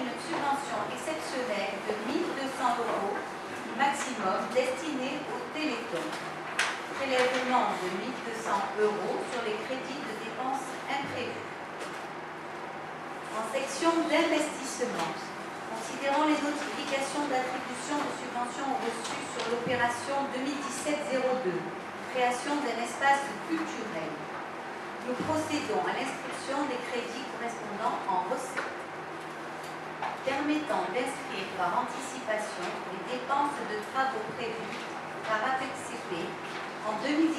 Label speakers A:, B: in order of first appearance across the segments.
A: une subvention exceptionnelle de 1 200 € maximum destinée au Téléthon. Prélèvement de 1 200 € sur les crédits de dépenses imprévues. En section d'investissement, considérant les notifications d'attribution de subventions reçues sur l'opération 2017-02, création d'un espace culturel, nous procédons à l'inscription des crédits correspondants en recettes, permettant d'inscrire par anticipation les dépenses de travaux prévues par APECCP en 2019.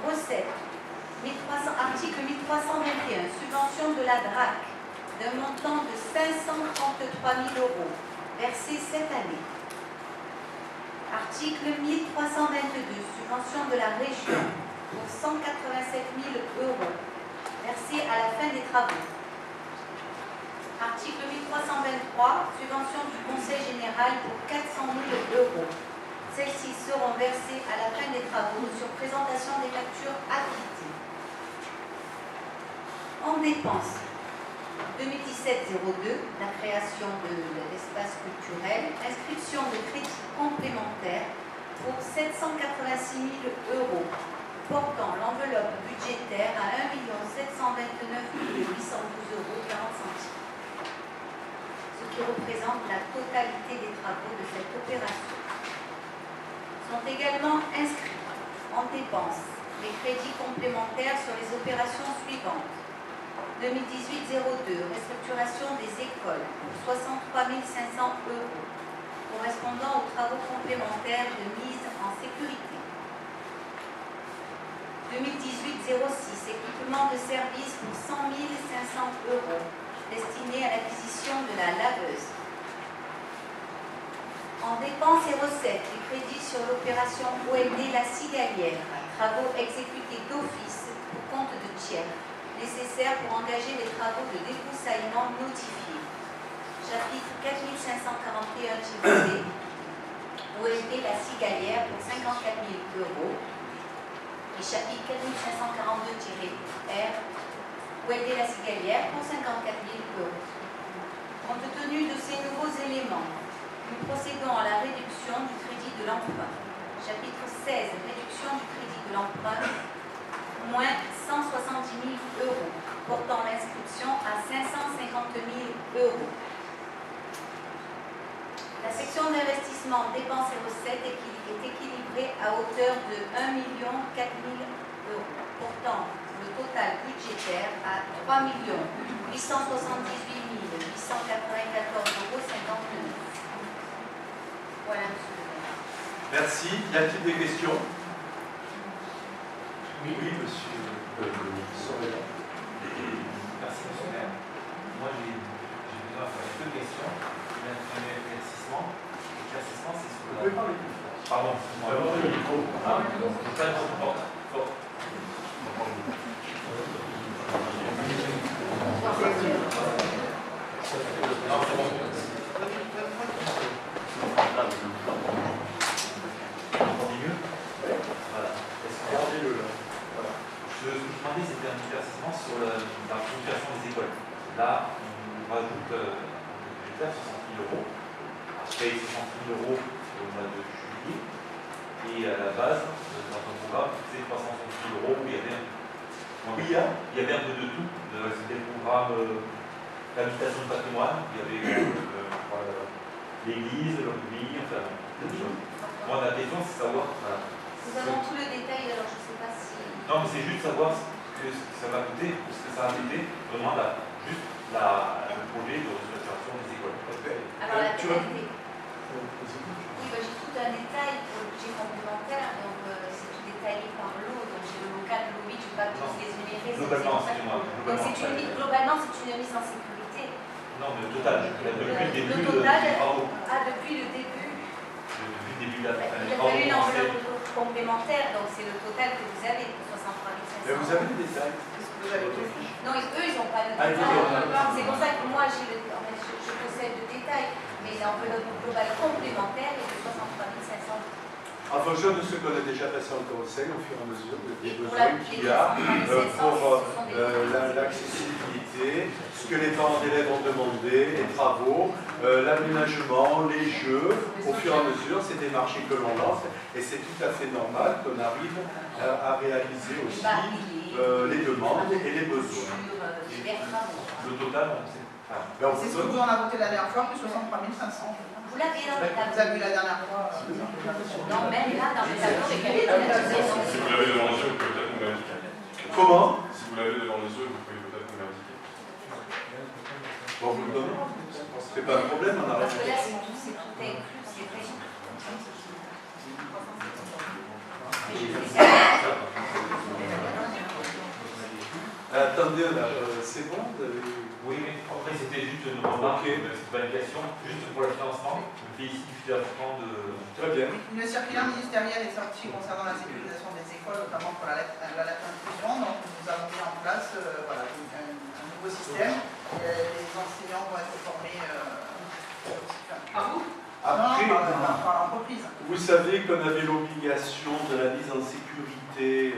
A: Recettes. Article 1321, subvention de la DRAC d'un montant de 533 000 € versé cette année. Article 1322, subvention de la région pour 187 000 € versé à la fin des travaux. Article 1323, subvention du Conseil général pour 400 000 €. Celles-ci seront versées à la fin des travaux sur présentation des factures acquittées. En dépenses, 2017-02, la création de l'espace culturel, inscription de crédits complémentaires pour 786 000 €, portant l'enveloppe budgétaire à 1 729 812 € 40 centimes, ce qui représente la totalité des travaux de cette opération. Sont également inscrits en dépenses les crédits complémentaires sur les opérations suivantes. 2018-02, restructuration des écoles pour 63 500 €, correspondant aux travaux complémentaires de mise en sécurité. 2018-06, équipement de service pour 100 500 €, destiné à l'acquisition de la laveuse. En dépenses et recettes, les crédits sur l'opération OLD La Cigalière, travaux exécutés d'office pour compte de tiers, nécessaires pour engager les travaux de débroussaillement notifiés. Chapitre 4541-B, OLD La Cigalière pour 54 000 € et chapitre 4542-R, OLD La Cigalière pour 54 000 €. Compte tenu de ces nouveaux éléments, nous procédons à la réduction du crédit de l'emprunt. Chapitre 16, réduction du crédit de l'emprunt, moins 170 000 €, portant l'inscription à 550 000 €. La section d'investissement, dépenses et recettes est équilibrée à hauteur de 1 400 000 €, portant le total budgétaire à 3 878 894 € 59. Voilà, monsieur le maire.
B: Merci. Y a-t-il des questions?
C: Oui, monsieur. Merci, monsieur le maire. Moi, j'ai besoin de faire deux questions. L'éclaircissement. L'éclaircissement, c'est sur la...
B: Vous pouvez parler.
C: Pardon, excuse-moi. Ah, c'est pas fort. Non, c'est bon. Ce que je demandais, c'était un éclaircissement sur la structuration des écoles. Là, on rajoute un budget 60 000 €. Après 60 000 € au mois de juillet. Et à la base, dans un programme, c'est 360 000 €. Il y avait un peu de tout. C'était le programme d'habitation de patrimoine. Il y avait l'église, le rugby, enfin, plein de choses. Moi, la question, c'est savoir. Voilà.
A: Nous avons tout le détail, alors je ne sais pas si...
C: Non, mais c'est juste savoir ce que ça va coûter, ce que ça a été, vraiment le projet de restauration des écoles.
A: Alors la totalité. Oui, j'ai tout un détail pour le budget complémentaire, donc c'est tout détaillé par l'eau, donc j'ai le local, le lobby, je ne vais pas tous les énumérer.
C: Globalement, excusez-moi.
A: Globalement, c'est une mise en sécurité.
C: Non, mais le total, depuis le début
A: le total,
C: depuis
A: le début.
C: Depuis le début de la fin.
A: Il a fallu une enveloppe complémentaire, donc c'est le total que vous avez pour 63 500.
B: Mais vous avez des détails?
A: Non, eux, ils n'ont pas de détails. C'est pour ça que moi, je possède le détail, mais l'enveloppe globale complémentaire est de 63 500.
B: En fonction de ce qu'on a déjà passé en conseil, au fur et à mesure des
A: Et pour
B: besoins
A: la-
B: qu'il
A: les
B: y a
A: descendants
B: pour
A: ce sont des-
B: l'accessibilité, ce que les parents d'élèves ont demandé, les travaux, l'aménagement, les jeux, au fur et à mesure, c'est des marchés que l'on lance et c'est tout à fait normal qu'on arrive à réaliser aussi les demandes et les besoins.
C: Le total, on sait.
B: Ben, on
D: C'est ce
B: peut-
D: que vous en avez voté la dernière fois, plus 63 500.
A: Vous l'avez dans le
D: Vous avez
A: tableau.
D: vu la dernière fois.
A: Non, même là, dans le tableau, les qualités
E: Si vous l'avez devant les yeux, vous pouvez peut-être nous l'indiquer.
B: Comment?
E: Si vous l'avez devant les yeux, vous pouvez peut-être nous l'indiquer.
B: Bon, vous le donnez. C'est pas un problème, on a
A: Parce que là, c'est tout inclus, c'est vrai.
B: Attendez, c'est bon?
C: Oui, mais après c'était juste une remarque, une petite validation, juste pour le financement. Le pays ici plus important de.
B: Très bien.
D: Une circulaire ministérielle est sortie concernant la sécurisation des écoles, notamment pour la lettre inclusion. Donc nous avons mis en place voilà, un nouveau système. Les enseignants vont être formés.
A: Par vous?
B: Après,
D: par l'entreprise.
B: vous savez qu'on avait l'obligation de la mise en sécurité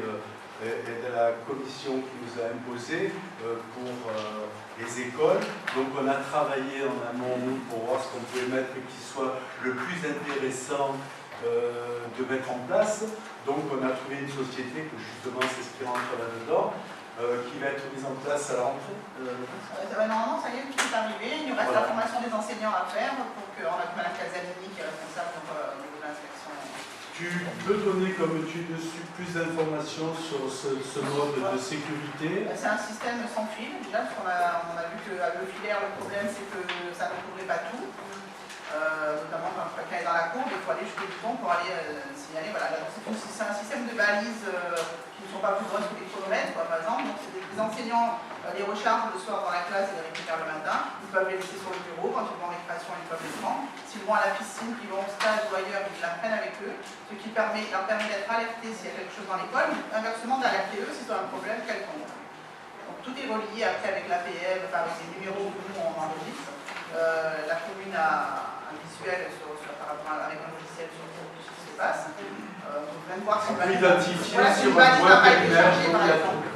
B: et de la commission qui nous a imposé pour les écoles. Donc on a travaillé en amont nous, pour voir ce qu'on pouvait mettre qui soit le plus intéressant de mettre en place. Donc on a trouvé une société que justement c'est ce qui rentre là-dedans, qui va être mise en place à la rentrée.
D: Normalement, ça y est, tout est arrivé. Il nous reste la formation des enseignants à faire. Donc on a Mme Casalini qui est responsable au niveau de l'inspection.
B: Tu peux donner comme étude dessus plus d'informations sur ce mode de sécurité?
D: C'est un système sans fil, déjà, parce qu'on a vu qu'avec le filaire, le problème, c'est que ça ne couvrait pas tout. Notamment quand quelqu'un est dans la cour, il faut aller jusqu'au bouton pour aller signaler. Voilà. C'est un système de balises qui ne sont pas plus grosses que des chronomètres, par exemple. Donc, c'est des enseignants les rechargent le soir dans la classe et les récupèrent le matin. Ils peuvent les laisser sur le bureau. Quand ils vont en récréation, ils peuvent les prendre. S'ils vont à la piscine, qu'ils vont au stage ou ailleurs, ils la prennent avec eux. Ce qui leur permet d'être alertés s'il y a quelque chose dans l'école, ou inversement d'alerter eux s'ils ont un problème quelconque. Donc tout est relié après avec l'APL, enfin avec les numéros que nous on enregistre. La commune a un visuel par rapport avec un logiciel sur ce qui se passe. On peut même voir si
B: on peut identifier
D: voilà,
B: sur
D: une valise
B: un point
D: n'a pas été
B: périmètre,
D: chargée, par
B: il y a
D: exemple.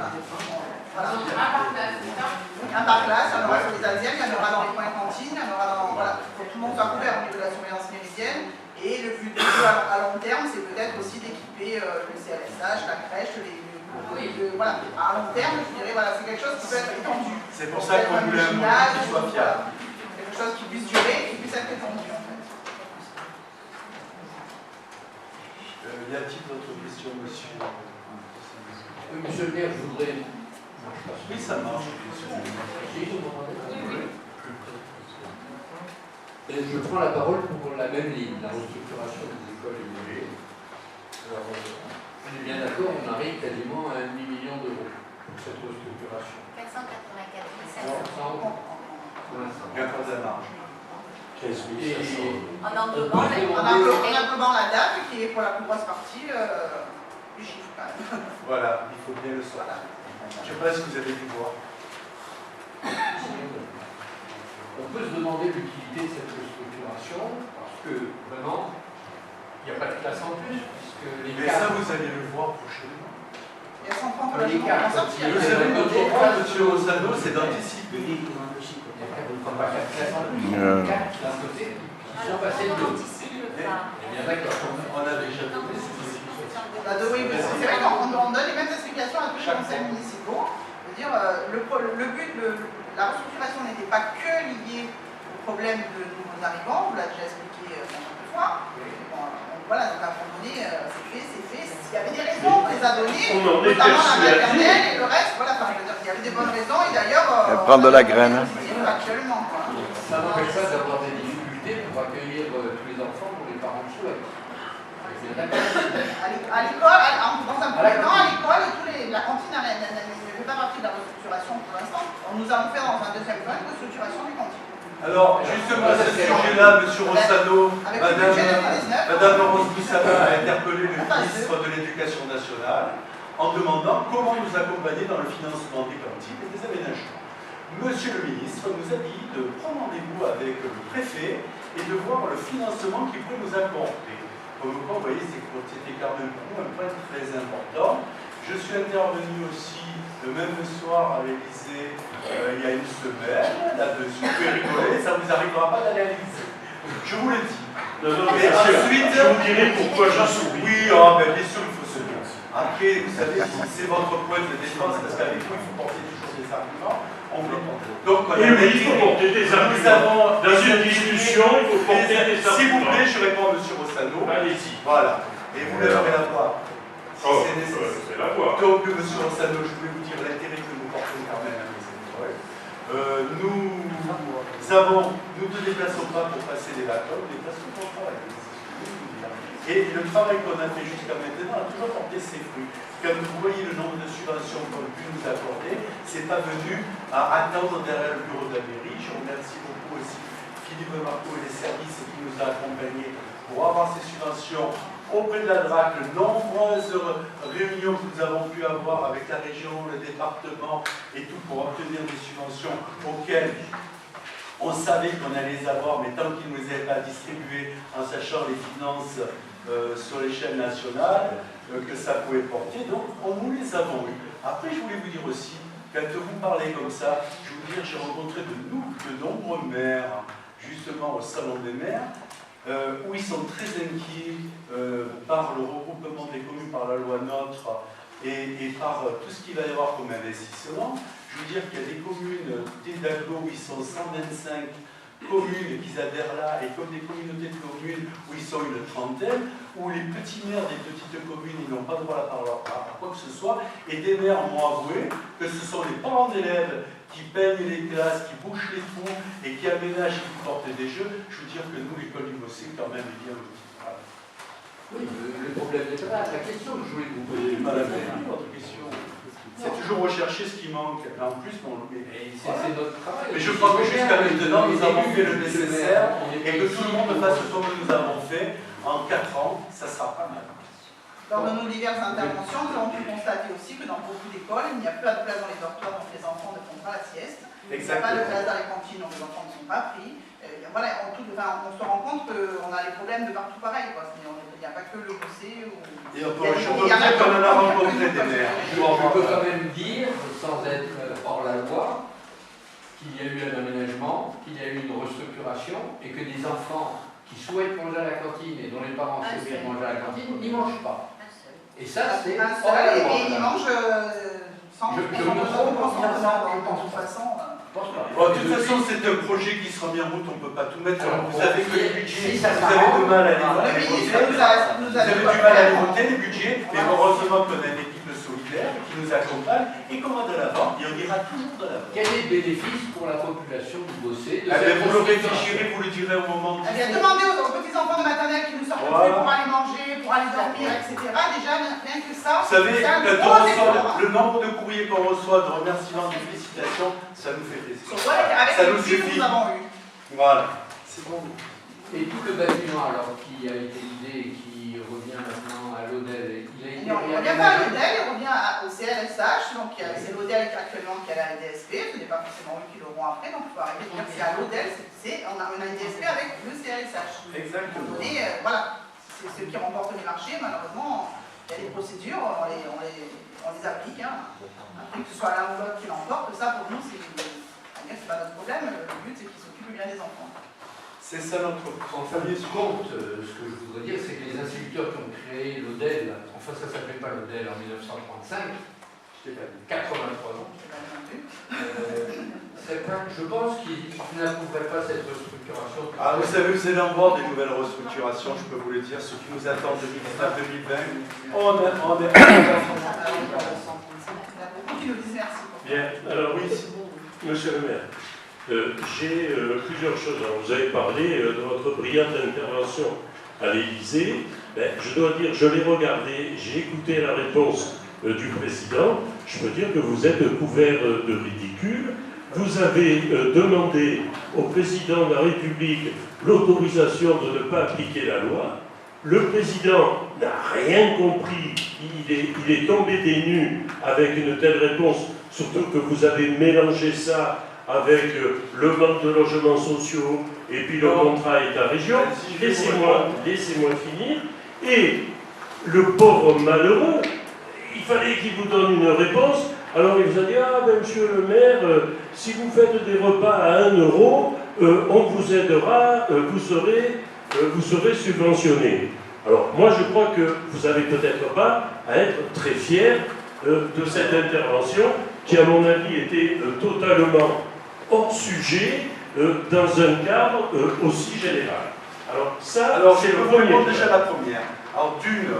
D: Voilà.
A: Un
D: Un par classe, il y en aura sur les asiennes, il y en aura dans les points cantines, il y en aura dans. Voilà, pour que tout le monde soit couvert au niveau de la surveillance méridienne. Et le but à long terme, c'est peut-être aussi d'équiper le CLSH, la crèche, voilà. À long terme, je dirais, voilà, c'est quelque chose qui peut être étendu.
B: C'est pour ça qu'on voulait un modèle qui soit fiable.
D: Quelque chose qui puisse durer, qui puisse être étendu en fait.
B: Y a-t-il d'autres questions, monsieur?
F: Oui, monsieur le maire, je voudrais.
B: Oui, ça marche.
F: Et je prends la parole pour la même ligne, la restructuration des écoles évoluées. Alors, on est bien d'accord, on arrive quasiment à 1 million d'euros pour cette restructuration.
A: 484 500.
F: Pour l'instant.
B: Il y a pas de marge. 15 500.
A: En englobant,
D: En englobant la date, qui est pour la plus grosse partie du chiffre quand même.
B: Voilà, il faut bien le savoir. Je ne sais pas si vous avez dû voir.
F: On peut se demander l'utilité de cette restructuration, parce que vraiment, il n'y a pas de classe en plus, puisque les
B: Mais ça, vous allez le voir prochainement.
D: Il y a 130
F: Les
D: logements
F: cartes,
D: qui vont sortir.
B: Vous savez, notre rôle, monsieur Rosano, c'est d'anticiper.
F: Il n'y a pas quatre classes en plus, il y a quatre d'un côté qui sont passées de l'autre. Eh bien d'accord.
B: On a déjà donné
D: C'est vrai qu'on donne les mêmes explications à tous les conseils municipaux. Je veux dire, le but, la restructuration n'était pas que liée au problème de nouveaux arrivants, on l'a déjà expliqué 50 fois. Bon, voilà, donc à un moment donné, c'est fait. S'il y avait des raisons, on les a données, notamment la maternelle et le reste. Voilà, enfin, je veux dire, il y avait des bonnes raisons et d'ailleurs.
G: Prendre de la graine.
D: Actuellement, quoi.
F: Ça n'empêche pas d'avoir des difficultés pour accueillir tous les enfants pour les parents de souhait.
D: À l'école, dans un premier temps, à l'école, la cantine ne fait pas partie de la restructuration pour l'instant. Nous allons faire dans un deuxième temps une restructuration des cantines.
B: Alors, justement, à ce sujet-là, monsieur Rossano, madame Laurence Boussama a interpellé le ministre de l'Éducation nationale en demandant comment nous accompagner dans le financement des cantines et des aménagements. Monsieur le ministre nous a dit de prendre rendez-vous avec le préfet et de voir le financement qu'il peut nous apporter. Comme quoi, vous voyez, c'était quand même pour nous un point très important. Je suis intervenu aussi le même soir à l'Élysée il y a une semaine, là-dessus. Vous pouvez rigoler, ça ne vous arrivera pas d'aller à l'Élysée. Je vous le dis. Et ensuite,
G: je vous dirai pourquoi je souris.
B: Oui, oh, ben, bien sûr, il faut se dire. Après, vous savez, si c'est votre point de défense, parce qu'avec vous, il faut porter toujours des arguments, on les porte. Donc, on a
G: oui, il faut porter des arguments. Dans une discussion, il faut porter des arguments.
B: S'il vous plaît, je réponds à M. Rossano.
G: Allez-y.
B: Voilà. Et vous lèverez la voix. Si
G: Oh,
B: c'est nécessaire.
G: c'est la voix.
B: Donc, M. Rossano, je voulais vous dire l'intérêt que nous portons quand même à mes écoles. Nous ne nous déplaçons pas pour passer des vacances, nous nous déplaçons pour travailler. Et le travail qu'on a fait jusqu'à maintenant a toujours porté ses fruits. Quand vous voyez le nombre de subventions qu'on a pu nous accorder, c'est pas venu à attendre derrière le bureau de la mairie. Je remercie beaucoup aussi Philippe Marco et les services qui nous ont accompagnés pour avoir ces subventions auprès de la DRAC, de nombreuses réunions que nous avons pu avoir avec la région, le département et tout pour obtenir des subventions auxquelles on savait qu'on allait les avoir, mais tant qu'ils ne nous avaient pas distribuées en sachant les finances sur l'échelle nationale que ça pouvait porter, donc nous les avons eu. Après, je voulais vous dire aussi, quand vous parlez comme ça, je veux vous dire, j'ai rencontré de nombreux maires, justement au Salon des maires, où ils sont très inquiets par le regroupement des communes par la loi NOTRe et par tout ce qu'il va y avoir comme investissement. Je veux dire qu'il y a des communes, des d'agglo où ils sont 125 communes qui adhèrent là, et comme des communautés de communes où ils sont une trentaine, où les petits maires des petites communes, ils n'ont pas droit à la parole à quoi que ce soit, et des maires m'ont avoué que ce sont les parents d'élèves qui peignent les classes, qui bouchent les trous et qui aménagent et qui portent des jeux. Je veux dire que nous, l'école du Bossé, quand même, est bien lotie. Voilà.
F: Oui, le problème n'est pas là. La question que je voulais vous poser,
B: Madame, votre question. C'est toujours rechercher ce qui manque. En plus, bon,
F: c'est notre travail.
B: mais je crois que jusqu'à maintenant, nous avons fait le nécessaire et que tout le monde fasse comme nous avons fait en 4 ans, ça sera pas mal.
D: Lors de nos diverses interventions, nous avons pu constater aussi que dans beaucoup d'écoles, il n'y a plus de place dans les dortoirs, donc les enfants ne font pas la sieste. Il n'y a pas de place dans les cantines, donc les enfants ne sont pas pris. Voilà, on se rend compte qu'on a des problèmes de partout pareil. Il n'y a pas que le Bossé.
B: Et on peut dire qu'on en a rencontré des maires.
F: Je peux quand même dire, sans être hors la loi, qu'il y a eu un aménagement, qu'il y a eu une restructuration et que des enfants qui souhaitent manger à la cantine et dont les parents souhaitent manger à la cantine n'y mangent pas. Et ça, c'est hors la loi.
D: Et ils mangent sans
F: je me trompe,
D: de toute façon.
B: Bon, de toute façon, c'est un projet qui sera mis en route, on ne peut pas tout mettre. Alors, vous savez que les budgets,
F: vous
B: avez du mal à les
D: Le
B: voter.
D: ministre
B: Vous avez du mal à les voter, les budgets, mais heureusement qu'on a une équipe solidaire qui nous accompagne et qu'on va de l'avant, et on ira toujours de l'avant.
F: Quel est le bénéfice pour la population du Bossé?
B: Vous le réfléchirez, vous le direz au moment où...
D: Demandez aux petits-enfants de maternelle qui nous sortent plus pour aller manger, pour aller dormir, etc. Déjà, rien que ça,
B: vous savez,
D: quand
B: on reçoit le nombre de courriers qu'on reçoit de remerciements, de félicitations, ça nous fait plaisir.
D: Avec
B: Ça
D: le
B: nous
D: prix que
B: suffit.
D: nous avons eu.
B: Voilà. C'est bon.
F: Et tout le bâtiment, alors, qui a été l'idée et qui revient maintenant à l'ODEL, il a été...
D: Il ne revient pas à l'ODEL, il revient au CLSH, donc c'est l'ODEL actuellement qui a la NDSP, ce n'est pas forcément eux qui l'auront après, donc il faut arrêter de dire que c'est à l'ODEL, on a une NDSP avec le CLSH.
B: Exactement.
D: Et voilà, c'est ceux qui remportent les marchés, malheureusement, il y a des procédures, on les applique, hein. Après que ce soit l'un ou l'autre qui l'emporte, ça pour nous, c'est pas notre problème, le but c'est qu'ils s'occupent bien des enfants.
B: C'est ça notre
F: En fin de compte, ce que je voudrais dire, c'est que les instituteurs qui ont créé l'ODEL, enfin ça ne s'appelait pas l'ODEL en 1935, c'était 83 ans, je pense qu'ils n'approuveraient pas cette restructuration.
B: Ah, vous savez, vous allez en voir des nouvelles restructurations, je peux vous le dire, ce qui nous attend 2019-2020. On est...
D: Qui nous disent merci.
G: Bien, alors oui, monsieur le maire, j'ai plusieurs choses. Alors, vous avez parlé de votre brillante intervention à l'Élysée. Je dois dire, je l'ai regardé, j'ai écouté la réponse du président. Je peux dire que vous êtes couvert de ridicule. Vous avez demandé au président de la République l'autorisation de ne pas appliquer la loi. Le président n'a rien compris, il est tombé des nues avec une telle réponse, surtout que vous avez mélangé ça avec le manque de logements sociaux et puis le contrat État-région. Laissez-moi finir. Et le pauvre malheureux, il fallait qu'il vous donne une réponse. Alors il vous a dit, ah ben monsieur le maire, si vous faites des repas à 1 euro, on vous aidera, vous serez subventionné. Alors moi je crois que vous n'avez peut-être pas à être très fier de cette intervention qui à mon avis était totalement hors sujet dans un cadre aussi général. Alors ça, c'est le premier point.
B: Déjà la première. Alors d'une,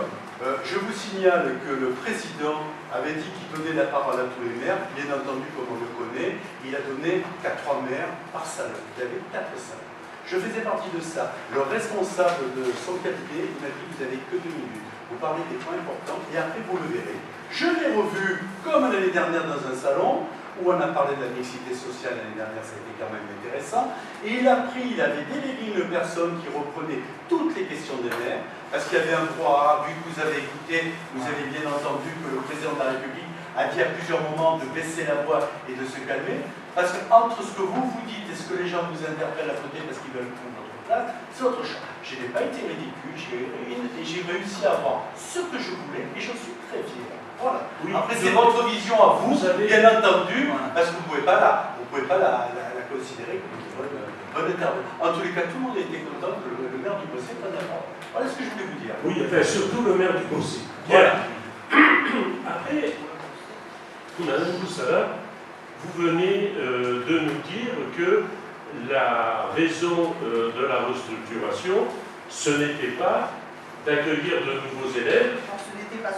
B: je vous signale que le président avait dit qu'il donnait la parole à tous les maires. Bien entendu, comme on le connaît, il a donné qu'à 3 maires par salon. Il y avait 4 salons. Je faisais partie de ça. Le responsable de son cabinet, il m'a dit, vous n'avez que 2 minutes. Vous parlez des points importants et après vous le verrez. Je l'ai revu comme l'année dernière dans un salon où on a parlé de la mixité sociale l'année dernière, ça a été quand même intéressant. Et il avait délégué une personne qui reprenait toutes les questions des maires, parce qu'il y avait un droit, vu que vous avez écouté, vous avez bien entendu que le président de la République a dit à plusieurs moments de baisser la voix et de se calmer, parce qu'entre ce que vous vous dites et ce que les gens vous interpellent à côté parce qu'ils veulent prendre votre place, c'est autre chose. Je n'ai pas été ridicule, j'ai réussi à avoir ce que je voulais et j'en suis très fier. Voilà. Oui, après, c'est votre vision à vous, bien entendu, parce que vous ne pouvez pas la considérer comme une bonne intervention. En tous les cas, tout le monde a été content que le maire du Bossé prenne la parole. Voilà ce que je voulais vous dire.
G: Oui, enfin, surtout le maire du Bossé.
B: Voilà.
G: Après, Madame Boussala, vous venez de nous dire que la raison de la restructuration, ce n'était pas d'accueillir de nouveaux élèves.
D: Non, ce n'était pas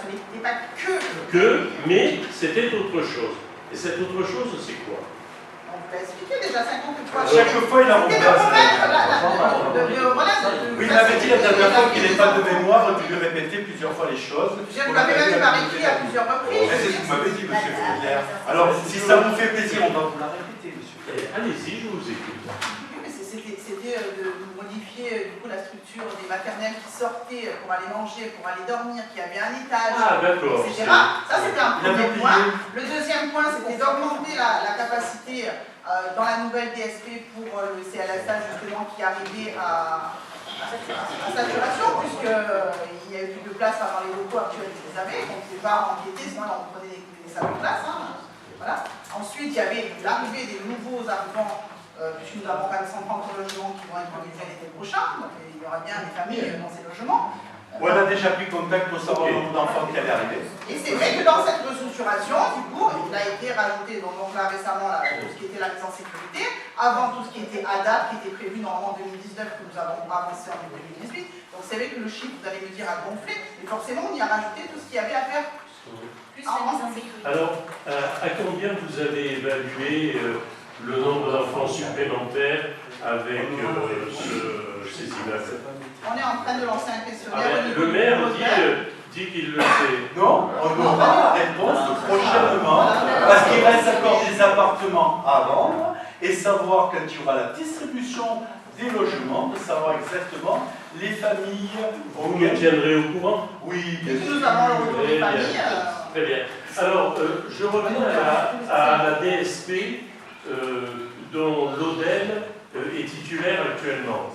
D: que.
G: Mais c'était autre chose. Et cette autre chose, c'est quoi?
D: On vous l'a expliqué déjà 50 fois.
B: Chaque fois, il a
D: C'était
B: remonté.
D: Oui,
B: il m'avait dit la dernière fois qu'il n'est pas de mémoire, tu lui répéter plusieurs fois les choses.
D: Vous l'avez même par écrit à plusieurs reprises.
B: C'est ce que vous m'avez dit, monsieur Fouillère. Alors, si ça vous fait plaisir, on va vous la répéter, monsieur.
G: Allez-y, je vous écoute.
D: C'était de modifier du coup la structure des maternelles qui sortaient pour aller manger, pour aller dormir, qui avaient un étage, etc. Ça c'était un premier point. Le deuxième point c'était d'augmenter la capacité dans la nouvelle DSP pour le CLSA justement qui arrivait à saturation puisqu'il n'y avait plus de place dans les locaux actuels qu'ils avaient, donc on ne pouvait pas empiéter, sinon on prenait des salles de place. Voilà. Ensuite il y avait l'arrivée des nouveaux arrivants. Puisque nous avons quand même 130 logements qui vont être livrés l'été prochain, donc il y aura bien des familles dans ces logements.
B: On a déjà pris contact pour savoir le nombre d'enfants qui allaient arriver.
D: Et c'est vrai que dans cette restructuration, du coup, il a été rajouté, donc là récemment, tout ce qui était la mise en sécurité, avant tout ce qui était ADAP, qui était prévu normalement en 2019, que nous avons avancé en 2018. Donc c'est vrai que le chiffre, vous allez me dire, a gonflé, et forcément, on y a rajouté tout ce qu'il y avait à faire. Plus en mise en sécurité.
G: Alors, à combien vous avez évalué le nombre d'enfants supplémentaires avec ces immeubles?
D: On est en train de lancer un questionnaire.
G: Le maire dit qu'il le sait.
B: Non, on aura la réponse prochainement, parce qu'il reste encore des appartements à vendre, et savoir quand il y aura la distribution des logements, de savoir exactement les familles.
G: Vous me tiendrez au courant?
B: Oui, bien sûr.
D: Nous avons le retour des familles.
G: Très bien. Alors, je reviens à la DSP. Dont l'ODEL est titulaire actuellement.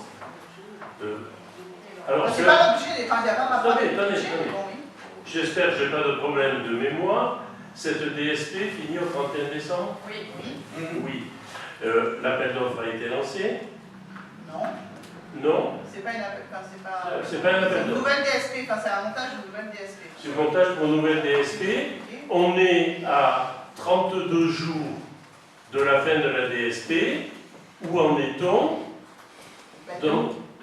G: Alors,
D: c'est pas l'objet, enfin, il n'y a pas
G: attendez.
D: bon, oui.
G: J'espère que je n'ai pas de problème de mémoire. Cette DSP finit au 31 décembre? Oui. L'appel d'offres a été lancé? Non.
D: C'est pas une appel,
G: c'est pas un appel d'offres.
D: Nouvelle DSP, enfin, c'est un montage de nouvelle DSP.
G: C'est un montage pour nouvelle DSP. Okay. On est à 32 jours de la fin de la DSP. Où en est-on?
D: De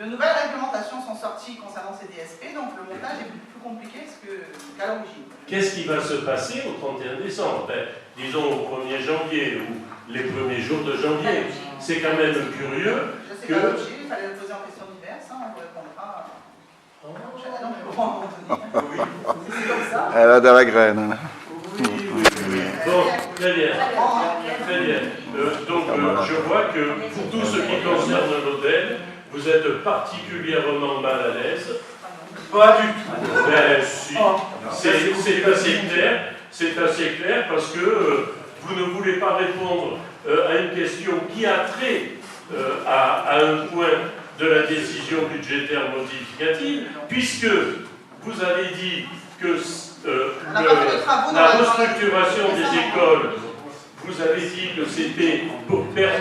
D: nouvelles réglementations sont sorties concernant ces DSP, donc le montage est plus compliqué qu'à l'origine.
G: Qu'est-ce qui va se passer au 31 décembre? Disons au 1er janvier ou les premiers jours de janvier. C'est quand même curieux.
D: Je sais pas l'objet, il fallait le poser en questions diverses, on ne répondra pas. C'est comme ça.
H: Elle a de la graine.
G: Bon, très bien. Très bien. Donc, je vois que pour tout ce qui concerne l'hôtel, vous êtes particulièrement mal à l'aise.
B: Pas du tout.
G: Ben, si. C'est assez clair. C'est assez clair parce que vous ne voulez pas répondre à une question qui a trait à un point de la décision budgétaire modificative, puisque vous avez dit que
D: On n'a pas fait de travaux dans
G: la restructuration des écoles, vous avez dit que c'était pour permettre